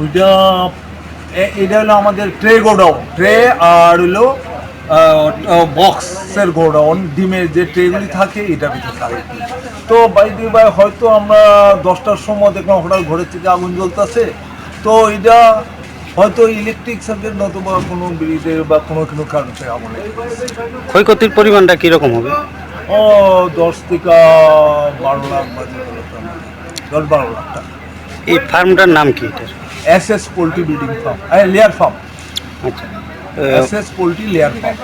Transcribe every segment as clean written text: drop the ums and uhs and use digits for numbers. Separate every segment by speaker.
Speaker 1: ওইটা এটা হলো আমাদের ট্রে গোডাউন, ট্রে আর হলো বক্সের গোডাউন, ডিমের যে ট্রেগুলি থাকে এটার ভিতরে থাকে। তো বাইরে বাই হয়তো আমরা 10টার সময় দেখলাম হঠাৎ ঘরের থেকে আগুন জ্বলতেছে। তো এটা হয়তো ইলেকট্রিক সার্কিট নতুবা কোনো ব্রিজের বা কোনো কারণে আগুন লেগেছে।
Speaker 2: ক্ষয়ক্ষতির পরিমাণটা কীরকম হবে?
Speaker 1: ও 10 থেকে 12 লাখ বা 10-12 লাখ টাকা।
Speaker 2: এই ফার্মটার নাম কি এটার?
Speaker 1: SS poultry breeding farm, layer farm,
Speaker 2: আচ্ছা,
Speaker 1: এসএস পোলট্রি লেয়ার ফার্ম।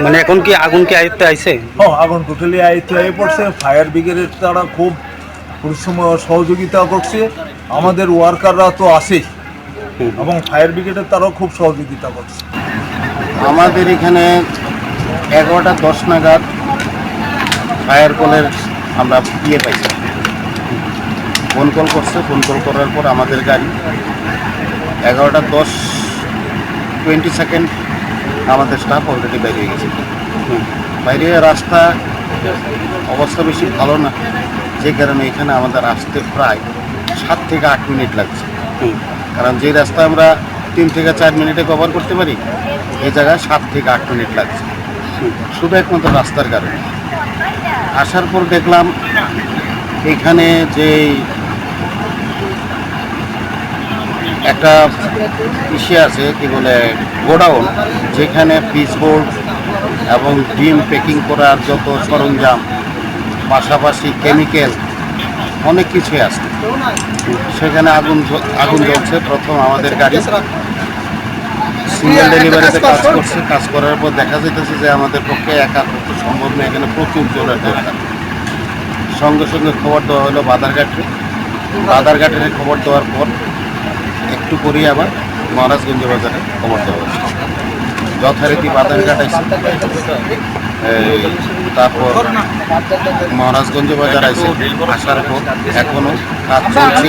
Speaker 2: মানে এখন কি আগুন কি আয়ত্তে আইছে?
Speaker 1: হ্যাঁ, আগুন টোটালি আয়ত্তে হয়ে পড়ছে। ফায়ার ব্রিগেডের তারা খুব পরিশ্রম সহযোগিতা করছে, আমাদের ওয়ার্কাররা তো আছেই, এবং ফায়ার ব্রিগেডের তারাও খুব সহযোগিতা করছে।
Speaker 3: আমাদের এখানে 11টা 10 নাগাদ ফায়ার কলের আমরা পাইছি, ফোন কল করছে। ফোন কল করার পর আমাদের গাড়ি 11টা 10-20 আমাদের স্টাফ অলরেডি বাইরে হয়ে গেছে। বাইরে রাস্তা অবস্থা বেশি ভালো না, যে কারণে এখানে আমাদের আসতে প্রায় 7 থেকে 8 মিনিট লাগছে। কারণ যে রাস্তা আমরা 3 থেকে 4 মিনিটে কভার করতে পারি, এই জায়গায় 7 থেকে 8 মিনিট লাগছে, শুধু একমাত্র রাস্তার কারণে। আসার পর দেখলাম এখানে যে একটা ইসে আছে, কি বলে, গোডাউন, যেখানে পিচবোর্ড এবং ডিম প্যাকিং করার যত সরঞ্জাম, পাশাপাশি কেমিক্যাল অনেক কিছুই আছে, সেখানে আগুন জ্বলছে। প্রথম আমাদের গাড়ি সিঙ্গেল ডেলিভারিতে কাজ করছে। কাজ করার পর দেখা যেতেছে যে আমাদের পক্ষে একা করতে সম্ভব নয়, এখানে প্রচুর জলের দরকার। সঙ্গে সঙ্গে খবর দেওয়া হলো বাদারঘাটের খবর দেওয়ার পর একটু পরেই আবার মহারাজগঞ্জ বাজারে খবর দেওয়া হয়েছে। যথারীতি বাদারঘাট আসছে, তারপর মহারাজগঞ্জ বাজার আসছে। আসার পর এখনও কাজ চলছে।